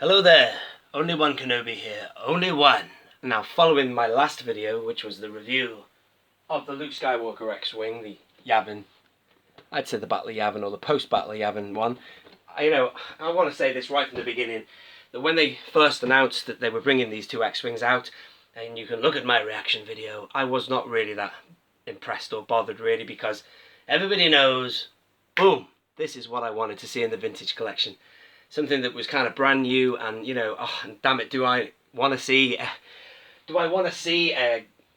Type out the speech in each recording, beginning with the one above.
Hello there, only one Kenobi here, only one. Now, following my last video, which was the review of the Luke Skywalker X-Wing, the Yavin, I'd say the Battle of Yavin or the post-Battle of Yavin one. I want to say this right from the beginning, that when they first announced that they were bringing these two X-Wings out, and you can look at my reaction video, I was not really that impressed or bothered really, because everybody knows, boom, this is what I wanted to see in the vintage collection. Something that was kind of brand new, and damn it, do I want to see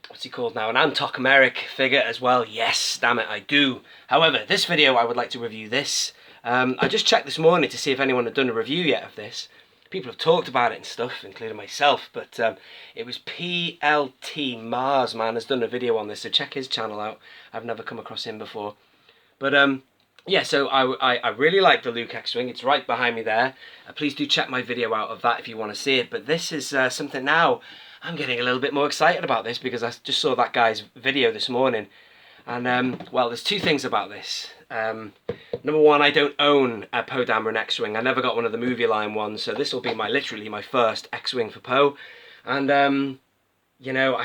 what's he called now, an Antok figure as well? Yes, damn it, I do. However, this video I would like to review this. I just checked this morning to see if anyone had done a review yet of this. People have talked about it and stuff, including myself, but it was PLT Mars, man, has done a video on this, so check his channel out. I've never come across him before. But yeah, so I really like the Luke X-Wing. It's right behind me there. Please do check my video out of that if you want to see it. But this is something now, I'm getting a little bit more excited about this because I just saw that guy's video this morning. And, well, there's two things about this. Number one, I don't own a Poe Dameron X-Wing. I never got one of the movie line ones, so this will be literally my first X-Wing for Poe. And, you know,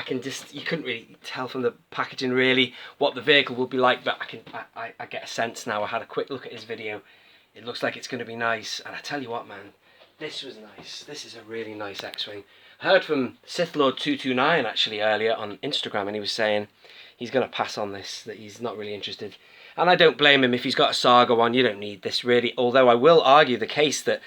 you couldn't really tell from the packaging really what the vehicle would be like, but I get a sense now. I had a quick look at his video. It looks like it's going to be nice, and I tell you what, man, this was nice. This is a really nice X-Wing. I heard from Sith Lord 229 actually earlier on Instagram, and he was saying he's going to pass on this, that he's not really interested. And I don't blame him. If he's got a Saga one, you don't need this really, although I will argue the case that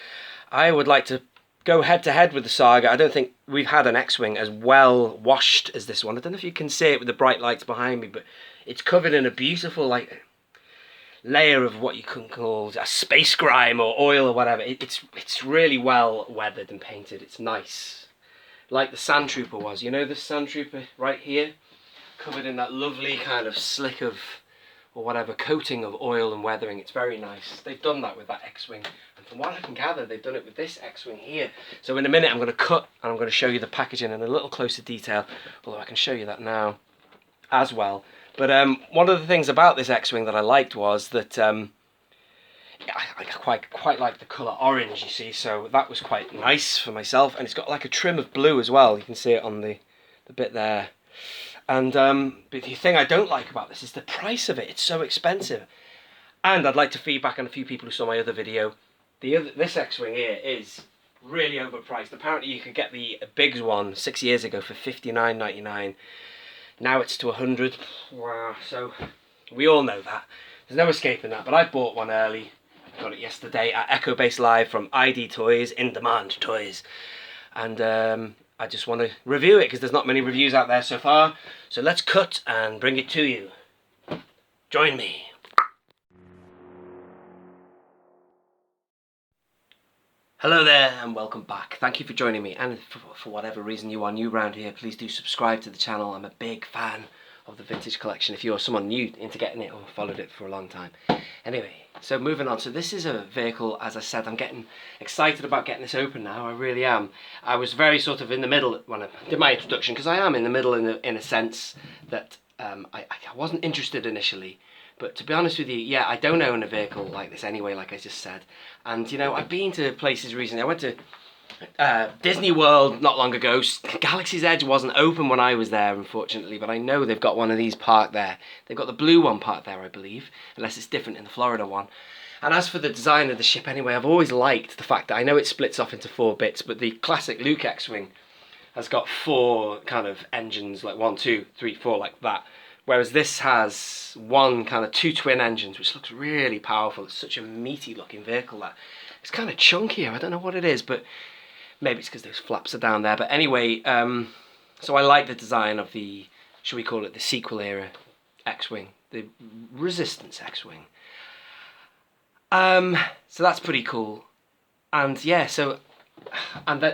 I would like to go head to head with the Saga. I don't think we've had an X-Wing as well washed as this one. I don't know if you can see it with the bright lights behind me, but it's covered in a beautiful layer of what you can call a space grime or oil or whatever. It's really well weathered and painted. It's nice, like the Sand Trooper was. You know the Sand Trooper right here, covered in that lovely kind of slick of or whatever coating of oil and weathering. It's very nice. They've done that with that X-Wing, and from what I can gather, they've done it with this X-Wing here. So in a minute I'm going to cut and I'm going to show you the packaging in a little closer detail, although I can show you that now as well. But one of the things about this X-Wing that I liked was that I quite like the colour orange, you see, so that was quite nice for myself, and it's got like a trim of blue as well. You can see it on the bit there. And but the thing I don't like about this is the price of it. It's so expensive. And I'd like to feedback on a few people who saw my other video. This X-Wing here is really overpriced. Apparently you could get the Biggs one 6 years ago for $59.99. Now it's to $100. Wow. So we all know that. There's no escaping that. But I bought one early. I got it yesterday at Echo Base Live from ID Toys, In Demand Toys. And I just want to review it because there's not many reviews out there so far. So let's cut and bring it to you. Join me. Hello there and welcome back. Thank you for joining me, and for whatever reason you are new around here, please do subscribe to the channel. I'm a big fan of the vintage collection if you're someone new into getting it or followed it for a long time. Anyway, so moving on. So this is a vehicle, as I said, I'm getting excited about getting this open now. I really am. I was very sort of in the middle when I did my introduction, because I am in the middle in a sense that I wasn't interested initially. But to be honest with you, yeah, I don't own a vehicle like this anyway, like I just said. And, you know, I've been to places recently. I went to Disney World not long ago. Galaxy's Edge wasn't open when I was there, unfortunately, but I know they've got one of these parked there. They've got the blue one parked there, I believe, unless it's different in the Florida one. And as for the design of the ship anyway, I've always liked the fact that I know it splits off into 4 bits, but the classic Luke X-Wing has got 4 kind of engines, like 1, 2, 3, 4, like that. Whereas this has 2 twin engines, which looks really powerful. It's such a meaty looking vehicle that it's kind of chunkier. I don't know what it is, but maybe it's because those flaps are down there. But anyway, so I like the design of the, should we call it the sequel era X-Wing, the Resistance X-Wing. So that's pretty cool. And yeah,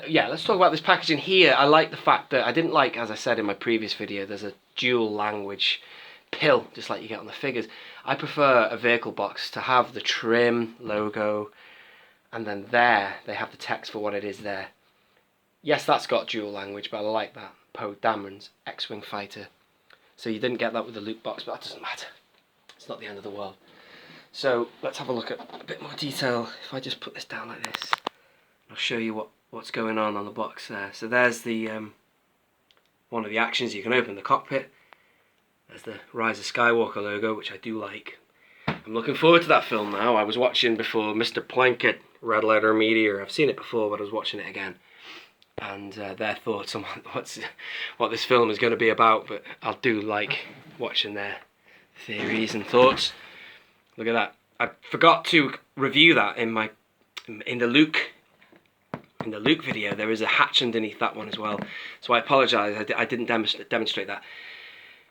yeah, let's talk about this packaging here. I like the fact that I didn't like, as I said in my previous video, there's a dual language pill, just like you get on the figures. I prefer a vehicle box to have the trim logo, and then there they have the text for what it is there. Yes, that's got dual language, but I like that. Poe Dameron's X-Wing fighter. So you didn't get that with the Luke box, but that doesn't matter. It's not the end of the world. So let's have a look at a bit more detail. If I just put this down like this, I'll show you what what's going on the box there. So there's the one of the actions. You can open the cockpit. There's the Rise of Skywalker logo, which I do like. I'm looking forward to that film now. I was watching before Mr. Plunkett, Red Letter Media. I've seen it before, but I was watching it again. And their thoughts on what this film is going to be about. But I do like watching their theories and thoughts. Look at that. I forgot to review that in the Luke video. There is a hatch underneath that one as well. So I apologise. I didn't demonstrate that.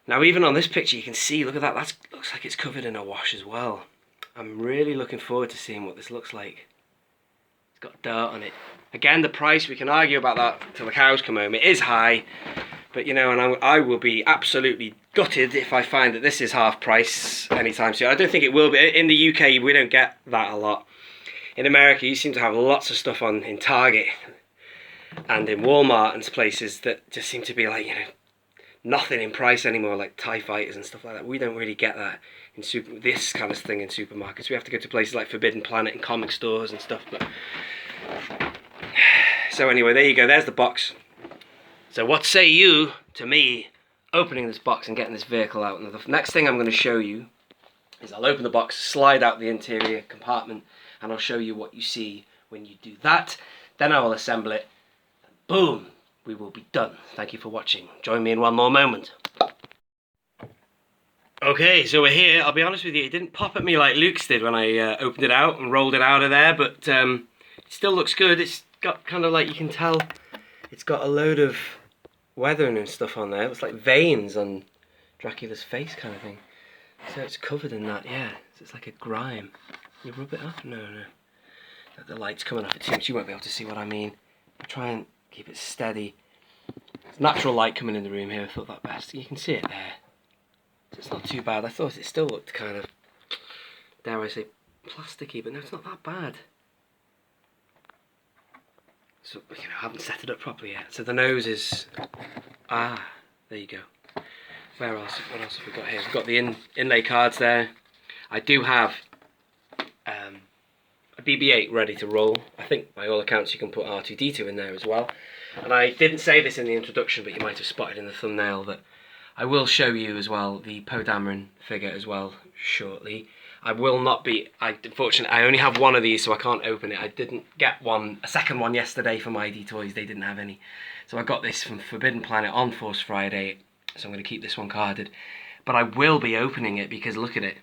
Now, even on this picture, you can see, look at that, that looks like it's covered in a wash as well. I'm really looking forward to seeing what this looks like. It's got dirt on it. Again, the price, we can argue about that till the cows come home. It is high, but you know, and I will be absolutely gutted if I find that this is half price anytime soon. I don't think it will be. In the UK, we don't get that a lot. In America, you seem to have lots of stuff on in Target and in Walmart and places that just seem to be like, you know, nothing in price anymore, like TIE fighters and stuff like that. We don't really get that in this kind of thing in supermarkets. We have to go to places like Forbidden Planet and comic stores and stuff. But so anyway, there you go. There's the box. So what say you to me opening this box and getting this vehicle out? And the next thing I'm going to show you is I'll open the box, slide out the interior compartment, and I'll show you what you see when you do that. Then I will assemble it. Boom! We will be done. Thank you for watching. Join me in one more moment. Okay, so we're here. I'll be honest with you, it didn't pop at me like Luke's did when I opened it out and rolled it out of there, but it still looks good. It's got kind of like, you can tell, it's got a load of weathering and stuff on there. It looks like veins on Dracula's face kind of thing. So it's covered in that, yeah. So it's like a grime. You rub it off? No. The light's coming off it too much. You won't be able to see what I mean. I'll try and keep it steady. There's natural light coming in the room here. I thought that best. You can see it there. So it's not too bad. I thought it still looked kind of, dare I say, plasticky, but no, it's not that bad. So, you know, I haven't set it up properly yet. So the nose is, there you go. Where else? What else have we got here? We've got the inlay cards there. I do have a BB-8 ready to roll. I think by all accounts you can put R2-D2 in there as well. And I didn't say this in the introduction, but you might have spotted in the thumbnail that I will show you as well the Poe Dameron figure as well shortly. I will not be, unfortunately, I only have one of these, so I can't open it. I didn't get a second one yesterday from ID Toys. They didn't have any. So I got this from Forbidden Planet on Force Friday, so I'm going to keep this one carded. But I will be opening it because look at it.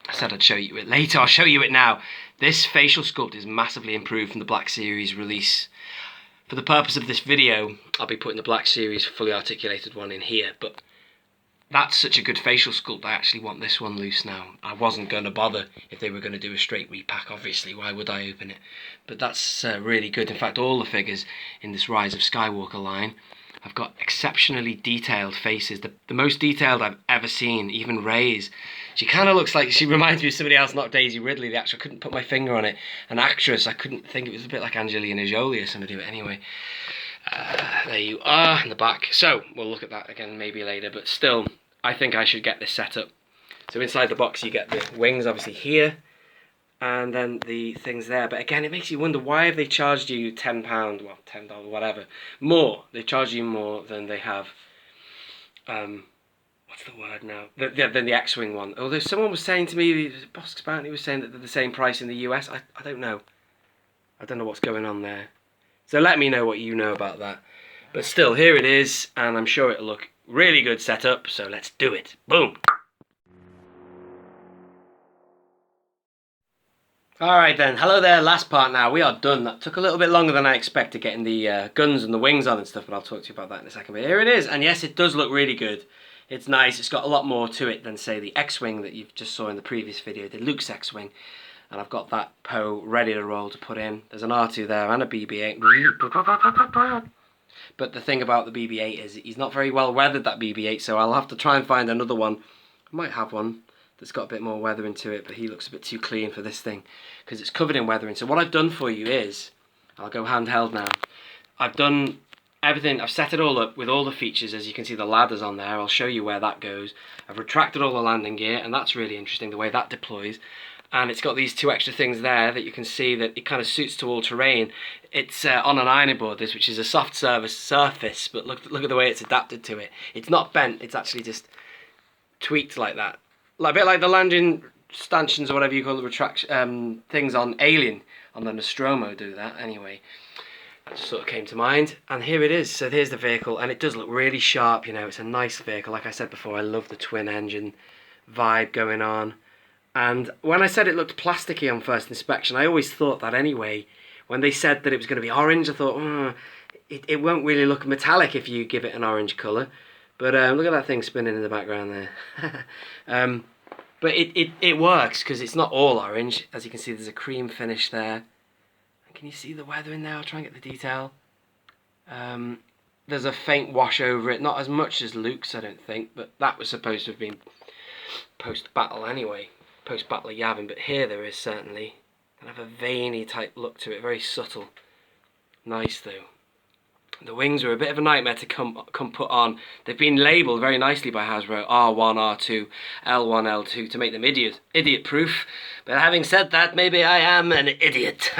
I said I'd show you it later. I'll show you it now. This facial sculpt is massively improved from the Black Series release. For the purpose of this video, I'll be putting the Black Series fully articulated one in here, but that's such a good facial sculpt, I actually want this one loose now. I wasn't going to bother if they were going to do a straight repack, obviously. Why would I open it? But that's really good. In fact, all the figures in this Rise of Skywalker line have got exceptionally detailed faces. The most detailed I've ever seen, even Rey's. She kind of looks like, she reminds me of somebody else, not Daisy Ridley, the actress. I couldn't put my finger on it. An actress, I couldn't think, it was a bit like Angelina Jolie or somebody, but anyway. There you are in the back. So we'll look at that again maybe later, but still I think I should get this set up. So inside the box you get the wings obviously here, and then the things there. But again, it makes you wonder, why have they charged you £10, well $10, whatever, more? They charge you more than they have what's the word now, than the Xwing one. Although someone was saying to me, Boss Spartan, he was saying that they're the same price in the US. I don't know. I don't know what's going on there. So let me know what you know about that. But still, here it is, and I'm sure it'll look really good setup, so let's do it. Boom! Alright then, hello there, last part now. We are done. That took a little bit longer than I expected, getting the guns and the wings on and stuff, but I'll talk to you about that in a second. But here it is, and yes, it does look really good. It's nice. It's got a lot more to it than, say, the Xwing that you just saw in the previous video, the Luke's Xwing. And I've got that Poe ready to roll to put in. There's an R2 there and a BB-8. But the thing about the BB-8 is he's not very well weathered, that BB-8, so I'll have to try and find another one. I might have one that's got a bit more weathering to it, but he looks a bit too clean for this thing because it's covered in weathering. So what I've done for you is, I'll go handheld now. I've done everything, I've set it all up with all the features. As you can see, the ladder's on there. I'll show you where that goes. I've retracted all the landing gear, and that's really interesting, the way that deploys. and it's got these two extra things there that you can see that it kind of suits to all terrain. It's on an ironing board, this, which is a soft surface, but look at the way it's adapted to it. It's not bent, it's actually just tweaked like that. Like, a bit like the landing stanchions or whatever you call the retraction things on Alien, on the Nostromo do that anyway. That just sort of came to mind, and here it is. So here's the vehicle, and it does look really sharp, you know, it's a nice vehicle. Like I said before, I love the twin engine vibe going on. And when I said it looked plasticky on first inspection, I always thought that anyway. When they said that it was going to be orange, I thought, it won't really look metallic if you give it an orange colour. But look at that thing spinning in the background there. But it works because it's not all orange. As you can see, there's a cream finish there. And can you see the weather in there? I'll try and get the detail. There's a faint wash over it, not as much as Luke's, I don't think, but that was supposed to have been post-battle anyway, post-battle of Yavin, but here there is certainly kind of a veiny type look to it, very subtle. Nice though. The wings are a bit of a nightmare to come put on. They've been labelled very nicely by Hasbro, R1, R2, L1, L2, to make them idiot proof. But having said that, maybe I am an idiot,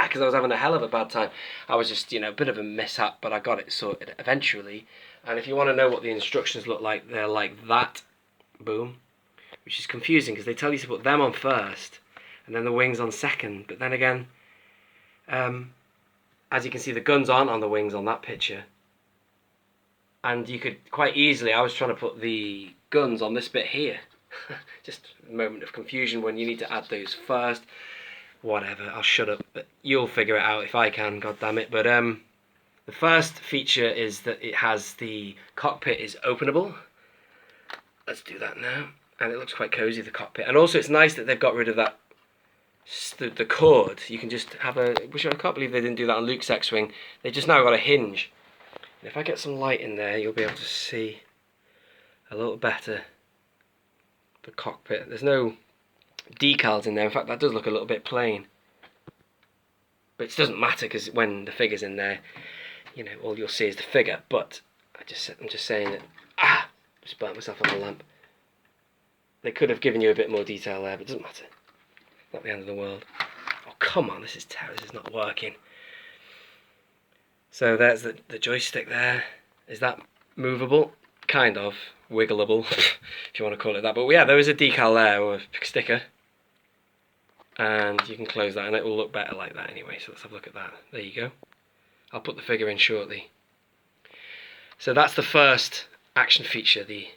because I was having a hell of a bad time. I was just, you know, a bit of a mishap, but I got it sorted eventually. And if you want to know what the instructions look like, they're like that. Boom. Which is confusing, because they tell you to put them on first, and then the wings on second. But then again, as you can see, the guns aren't on the wings on that picture. And you could quite easily, I was trying to put the guns on this bit here. Just a moment of confusion when you need to add those first. Whatever, I'll shut up. But you'll figure it out if I can, god damn it. But the first feature is that it has the cockpit is openable. Let's do that now. And it looks quite cozy, the cockpit. And also it's nice that they've got rid of that the cord. You can just have which I can't believe they didn't do that on Luke's X-Wing. They just now got a hinge. And if I get some light in there, you'll be able to see a little better the cockpit. There's no decals in there. In fact, that does look a little bit plain. But it doesn't matter, because when the figure's in there, you know, all you'll see is the figure. But I'm just saying that, just burnt myself on the lamp. They could have given you a bit more detail there, but it doesn't matter. Not the end of the world. Oh, come on, this is terrible. This is not working. So there's the joystick there. Is that movable? Kind of. Wiggleable, if you want to call it that. But yeah, there is a decal there, or a sticker. And you can close that, and it will look better like that anyway. So let's have a look at that. There you go. I'll put the figure in shortly. So that's the first action feature, the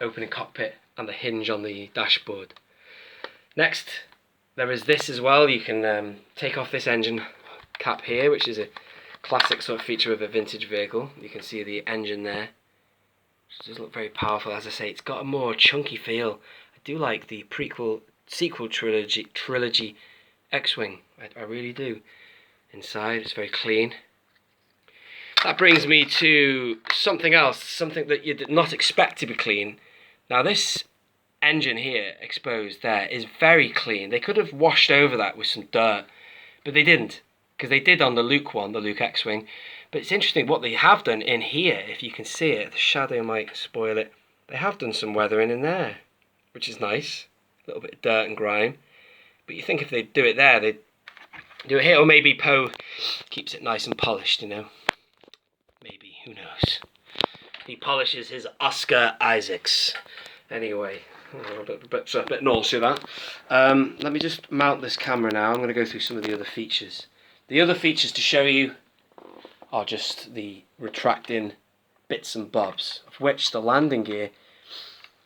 opening cockpit and the hinge on the dashboard. Next, there is this as well. You can take off this engine cap here, which is a classic sort of feature of a vintage vehicle. You can see the engine there. It does look very powerful. As I say, it's got a more chunky feel. I do like the sequel trilogy X-Wing. I really do. Inside, it's very clean. That brings me to something else, something that you did not expect to be clean. Now this engine here, exposed there, is very clean. They could have washed over that with some dirt, but they didn't, because they did on the Luke one, the Luke X-Wing. But it's interesting what they have done in here, if you can see it. The shadow might spoil it. They have done some weathering in there, which is nice. A little bit of dirt and grime. But you think if they do it there, they'd do it here. Or maybe Poe keeps it nice and polished, you know. Maybe, who knows. He polishes his Oscar Isaacs. Anyway, a bit naughty that. Let me just mount this camera now. I'm going to go through some of the other features. The other features to show you are just the retracting bits and bobs, of which the landing gear,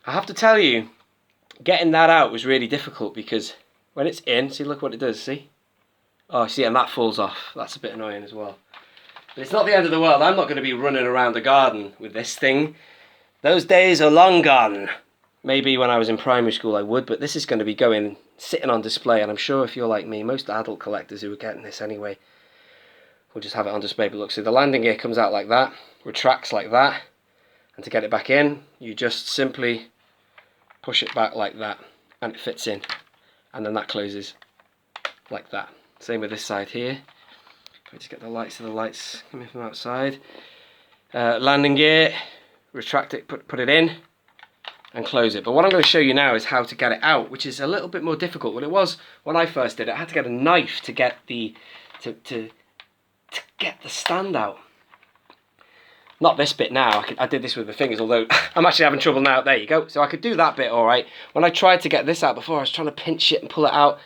I have to tell you, getting that out was really difficult, because when it's in, see, look what it does, see? Oh, see, and that falls off. That's a bit annoying as well. But it's not the end of the world. I'm not going to be running around the garden with this thing. Those days are long gone. Maybe when I was in primary school I would, but this is going to be sitting on display, and I'm sure if you're like me, most adult collectors who are getting this anyway, will just have it on display. But look, see, the landing gear comes out like that, retracts like that, and to get it back in, you just simply push it back like that, and it fits in, and then that closes like that. Same with this side here. If I just get the lights coming from outside. Landing gear, retract it, put it in, and close it. But what I'm going to show you now is how to get it out, which is a little bit more difficult than it was when I first did it. I had to get a knife to get the to get the stand out. Not this bit now. I did this with my fingers, although I'm actually having trouble now. There you go. So I could do that bit all right. When I tried to get this out before, I was trying to pinch it and pull it out.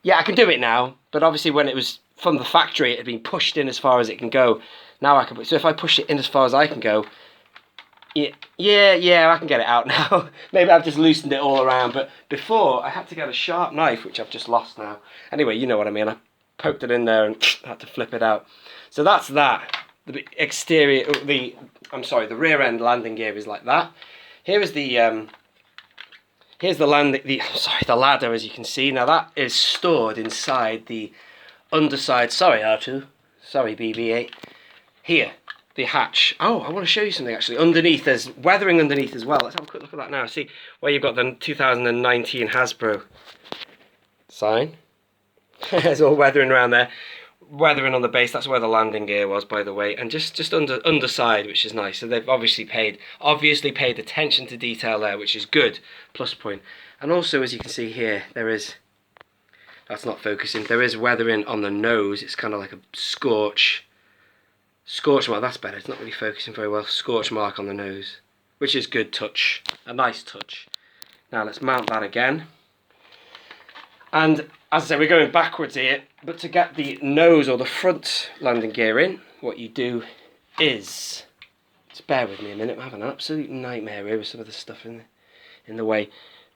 Yeah, I can do it now, but obviously when it was from the factory, it had been pushed in as far as it can go. Now I can. So if I push it in as far as I can go, yeah, I can get it out now. Maybe I've just loosened it all around, but before I had to get a sharp knife, which I've just lost now. Anyway, you know what I mean. I poked it in there and had to flip it out. So that's that. The exterior, the rear end landing gear is like that. Here is the here's the ladder, as you can see. Now that is stored inside the underside. Sorry, R2. Sorry, BB-8. Here, the hatch. Oh, I want to show you something actually. Underneath, there's weathering underneath as well. Let's have a quick look at that now. See where you've got the 2019 Hasbro sign. There's all weathering around there. Weathering on the base, that's where the landing gear was, by the way, and just underside, which is nice. So they've obviously paid attention to detail there, which is good, plus point. And also, as you can see here, that's not focusing, there is weathering on the nose. It's kind of like a scorch mark. That's better. It's not really focusing very well. Scorch mark on the nose, which is good touch, a nice touch. Now let's mount that again. And as I say, we're going backwards here, but to get the nose or the front landing gear in, what you do is, just bear with me a minute, I'm having an absolute nightmare here with some of the stuff in the way.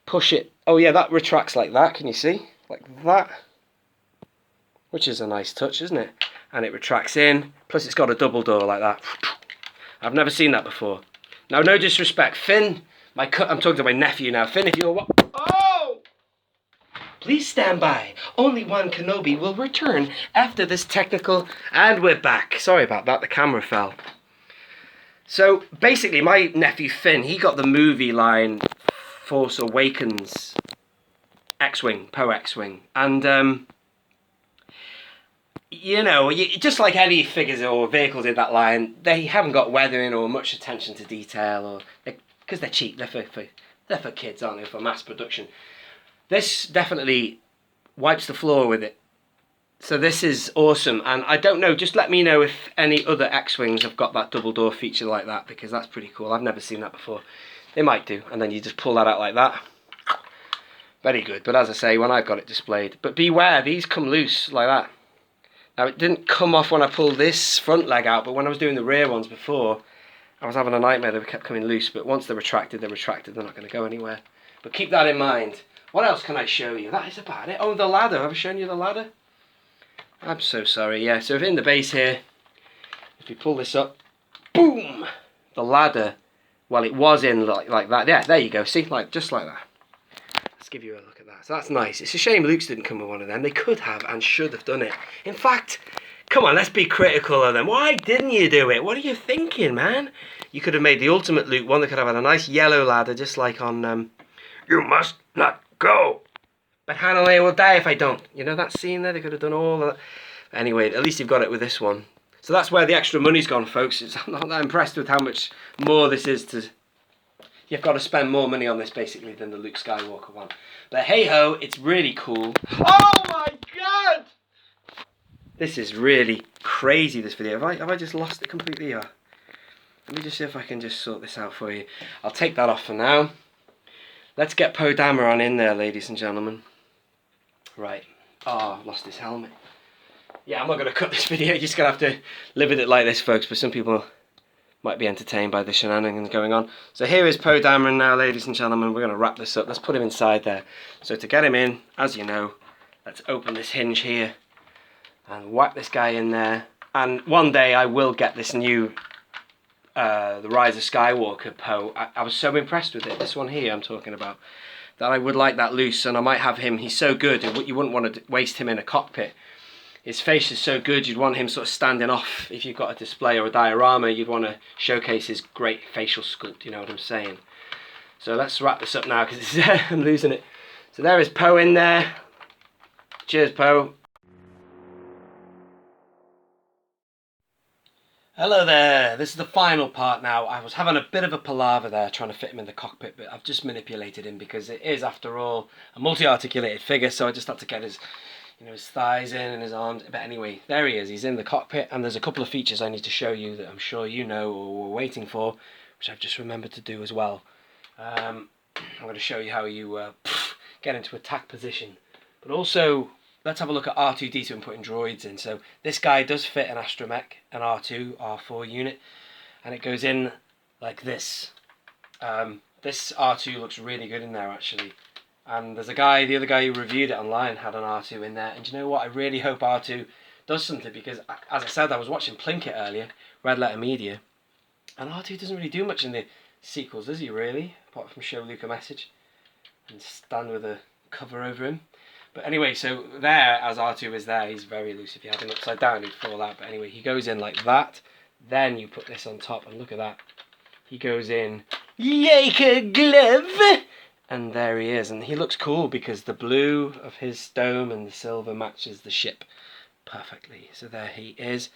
Push it, oh yeah, that retracts like that, can you see? Like that, which is a nice touch, isn't it? And it retracts in, plus it's got a double door like that. I've never seen that before. Now, no disrespect, Finn, I'm talking to my nephew now. Finn, if you're oh! Please stand by. Only one Kenobi will return after this technical... And we're back. Sorry about that, the camera fell. So, basically, my nephew Finn, he got the movie line Force Awakens Xwing, Poe Xwing. And, you know, just like any figures or vehicles in that line, they haven't got weathering or much attention to detail, or because they're cheap. They're for kids, aren't they, for mass production. This definitely wipes the floor with it. So this is awesome. And I don't know, just let me know if any other X-Wings have got that double door feature like that, because that's pretty cool. I've never seen that before. They might do. And then you just pull that out like that. Very good. But as I say, when I've got it displayed. But beware, these come loose like that. Now it didn't come off when I pulled this front leg out, but when I was doing the rear ones before, I was having a nightmare. They kept coming loose. But once they're retracted, they're retracted. They're not going to go anywhere. But keep that in mind. What else can I show you? That is about it. Oh, the ladder. Have I shown you the ladder? I'm so sorry. Yeah, so in the base here, if you pull this up, boom! The ladder, well, it was in like that. Yeah, there you go. See, just like that. Let's give you a look at that. So that's nice. It's a shame Luke's didn't come with one of them. They could have and should have done it. In fact, come on, let's be critical of them. Why didn't you do it? What are you thinking, man? You could have made the ultimate Luke one that could have had a nice yellow ladder, just like on You Must Not Go. But Han and Leia will die if I don't. You know that scene there? They could have done all of that. Anyway, at least you've got it with this one. So that's where the extra money's gone, folks. I'm not that impressed with how much more this is to... You've got to spend more money on this, basically, than the Luke Skywalker one. But hey-ho, it's really cool. Oh my god! This is really crazy, this video. Have I just lost it completely? Or... Let me just see if I can just sort this out for you. I'll take that off for now. Let's get Poe Dameron in there, ladies and gentlemen. Right. Oh, I've lost his helmet. Yeah, I'm not going to cut this video. You're just going to have to live with it like this, folks. But some people might be entertained by the shenanigans going on. So here is Poe Dameron now, ladies and gentlemen. We're going to wrap this up. Let's put him inside there. So to get him in, as you know, let's open this hinge here and whack this guy in there. And one day I will get this new... the Rise of Skywalker Poe. I was so impressed with it, this one here I'm talking about, that I would like that loose, and I might have him, he's so good, you wouldn't want to waste him in a cockpit. His face is so good, you'd want him sort of standing off. If you've got a display or a diorama, you'd want to showcase his great facial sculpt, you know what I'm saying. So let's wrap this up now, because I'm losing it. So there is Poe in there. Cheers, Poe. Hello there, this is the final part now. I was having a bit of a palaver there trying to fit him in the cockpit, but I've just manipulated him because it is, after all, a multi-articulated figure, so I just had to get his, his thighs in and his arms. But anyway, there he is, he's in the cockpit, and there's a couple of features I need to show you that I'm sure you know or were waiting for, which I've just remembered to do as well. I'm going to show you how you get into attack position, but also let's have a look at R2-D2 and putting droids in. So this guy does fit an astromech, an R2, R4 unit, and it goes in like this. This R2 looks really good in there actually. And there's a guy, the other guy who reviewed it online had an R2 in there. And you know what? I really hope R2 does something because, as I said, I was watching Plinkett earlier, Red Letter Media, and R2 doesn't really do much in the sequels, does he really? Apart from show Luke a message and stand with a cover over him. But anyway, so there, as R2 is there, he's very loose. If you had him upside down, he'd fall out. But anyway, he goes in like that. Then you put this on top, and look at that. He goes in like a glove. And there he is. And he looks cool because the blue of his dome and the silver matches the ship perfectly. So there he is.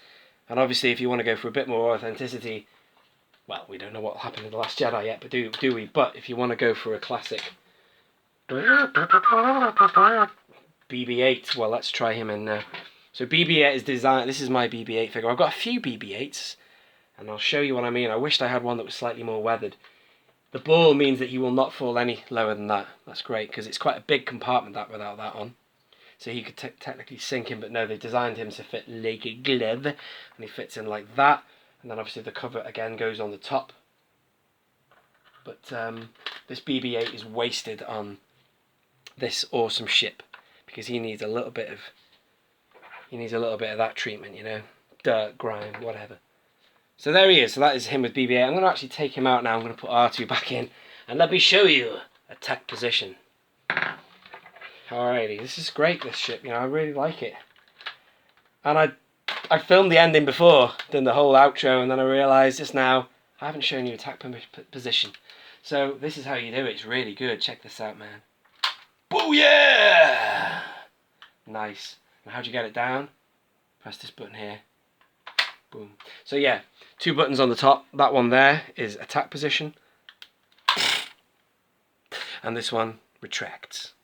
And obviously, if you want to go for a bit more authenticity, well, we don't know what will happen in The Last Jedi yet, but do we? But if you want to go for a classic BB-8, well, let's try him in now. So BB-8 is designed, this is my BB-8 figure. I've got a few BB-8s, and I'll show you what I mean. I wished I had one that was slightly more weathered. The ball means that he will not fall any lower than that. That's great, because it's quite a big compartment that without that on. So he could technically sink in, but no, they designed him to fit like a glove, and he fits in like that. And then obviously the cover again goes on the top. But this BB-8 is wasted on this awesome ship because he needs a little bit of that treatment, you know, dirt, grime, whatever. So there he is. So that is him with BB-8. I'm going to actually take him out now. I'm going to put R2 back in, and let me show you attack position. Alrighty, this is great. This ship, you know, I really like it. And I filmed the ending before, done the whole outro, and then I realised just now I haven't shown you attack position. So this is how you do it. It's really good. Check this out, man. Oh yeah! Nice. And how do you get it down? Press this button here. Boom. So yeah, 2 buttons on the top. That one there is attack position. And this one retracts.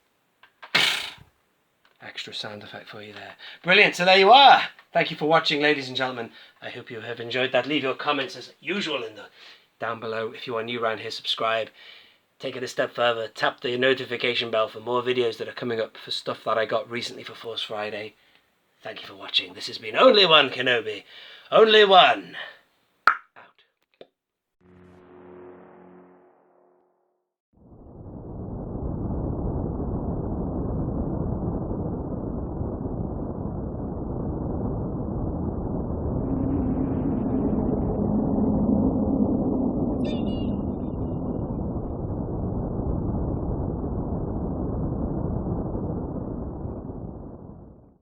Extra sound effect for you there. Brilliant. So there you are. Thank you for watching, ladies and gentlemen. I hope you have enjoyed that. Leave your comments as usual down below. If you are new around here, subscribe. Take it a step further, tap the notification bell for more videos that are coming up for stuff that I got recently for Force Friday. Thank you for watching. This has been Only One Kenobi. Only one.